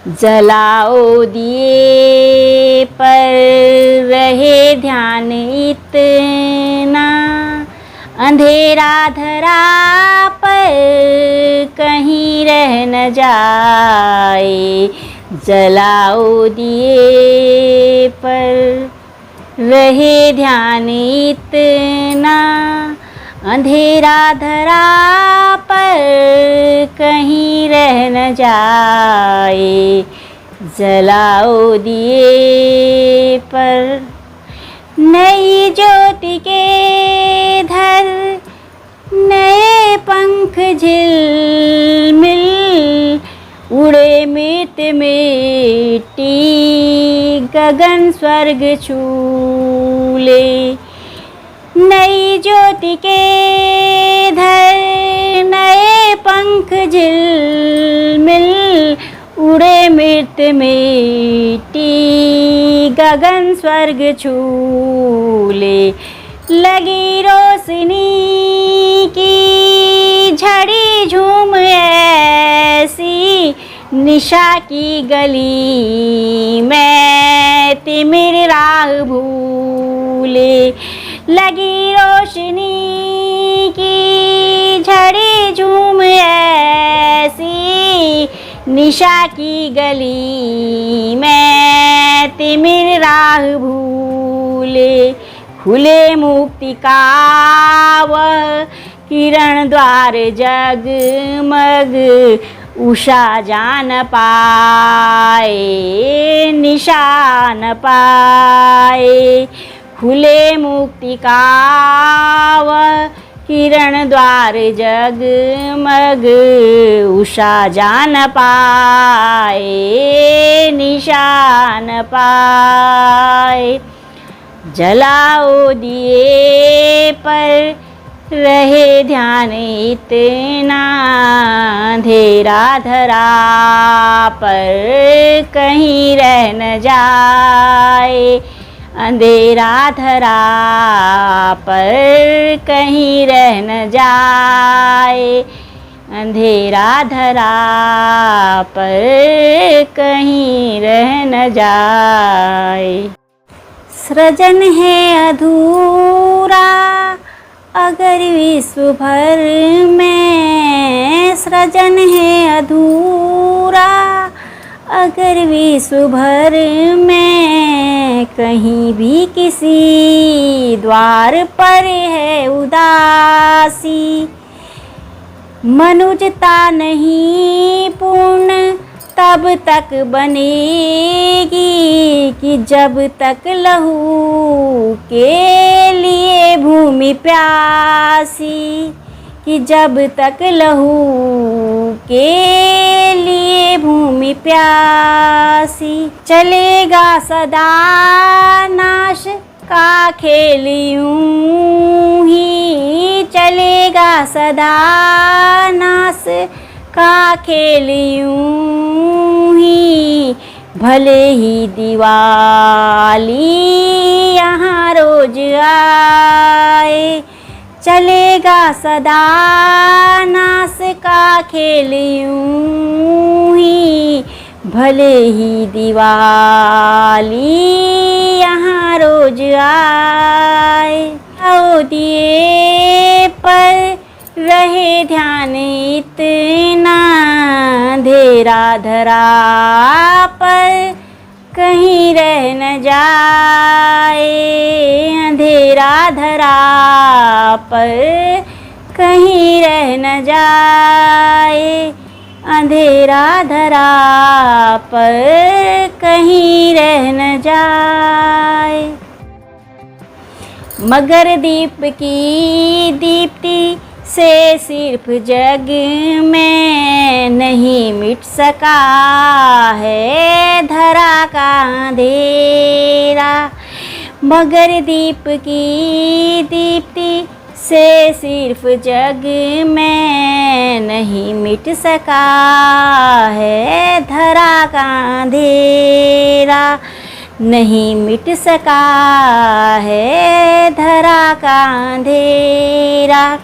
जलाओ दिए पर रहे ध्यान इतना, अंधेरा धरा पर कहीं रह न जाए। जलाओ दिए पर रहे ध्यान इतना, अंधेरा धरा पर कहीं रह न जाए। जलाओ दिए पर नई ज्योति के धर नए पंख झिलमिल, उड़े मृत मिट्टी गगन स्वर्ग छूले। नई ज्योति के धर नए पंख झिलमिल, उड़े मृत मिट्टी गगन स्वर्ग छूले। लगी रोशनी की झड़ी झूम ऐसी, निशा की गली में तिमिर राह भूले। लगी रोशनी की झड़ी झूम ऐसी, निशा की गली में तिमिर राह भूले। खुले मुक्ति का वह किरण द्वार जगमग, उषा जान पाए निशान पाए। खुले मुक्ति का वह किरण द्वार जगमग, उषा जान पाए निशान पाए। जलाओ दिए पर रहे ध्यान इतना, अंधेरा धरा पर कहीं रह न जाए। अंधेरा धरा पर कहीं रह न जाए। अंधेरा धरा पर कहीं रह न जाए। सृजन है अधूरा अगर विश्व भर में, सृजन है अधूरा अगर विश्व भर में। कहीं भी किसी द्वार पर है उदासी, मनुजता नहीं पूर्ण तब तक बनेगी, कि जब तक लहू के लिए भूमि प्यासी। कि जब तक लहू के लिए भूमि प्यासी। चलेगा सदा नाश का खेल यूं ही, चलेगा सदा नाश का खेल यूं ही। भले ही दिवाली यहाँ रोज आए, चलेगा सदा नाश का खेल यूं ही। भले ही दिवाली यहाँ रोज आए। आओ दिए पर रहे ध्यान इतना, अंधेरा धरा पर कहीं रह न जाए। अंधेरा धरा पर कहीं रह न जाए। अंधेरा धरा पर कहीं रह न जाए। मगर दीप की दीप्ति से सिर्फ जग में नहीं मिट सका है धरा का अंधेरा। मगर दीप की दीप्ति से सिर्फ जग में नहीं मिट सका है धरा का अंधेरा। नहीं मिट सका है धरा का अंधेरा।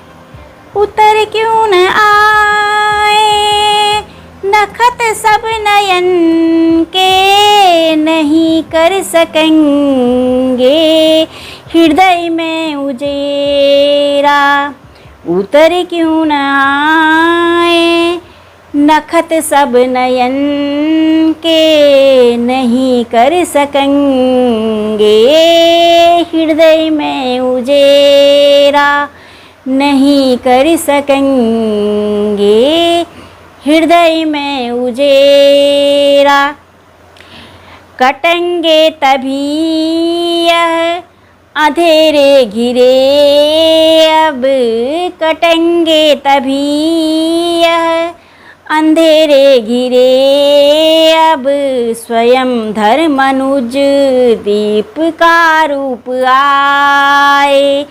उतर क्यों न आए नखत सब नयन नहीं कर सकेंगे हृदय में उजेरा। उतर क्यों न आए नखत सब नयन के नहीं कर सकेंगे हृदय में उजेरा। नहीं कर सकेंगे हृदय में उजेरा। कटेंगे तभी यह अंधेरे घिरे अब कटेंगे तभी यह अंधेरे घिरे अब स्वयं धर्मनुज दीप का रूप आए।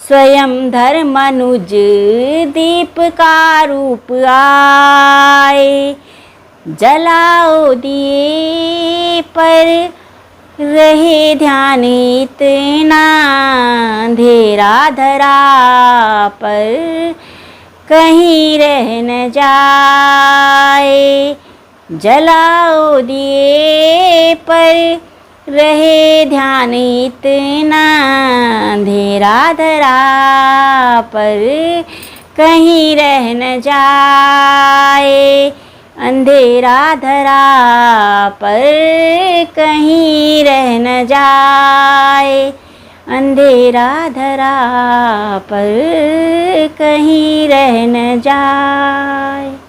स्वयं धर्मनुज दीप का रूप आए। जलाओ दिए पर रहे ध्यान इतना अंधेरा धरा पर कहीं रह न जाए। जलाओ दिए पर रहे ध्यान इतना अंधेरा धरा पर कहीं रह न जाए। अंधेरा धरा पर कहीं रह न जाए। अंधेरा धरा पर कहीं रह न जाए।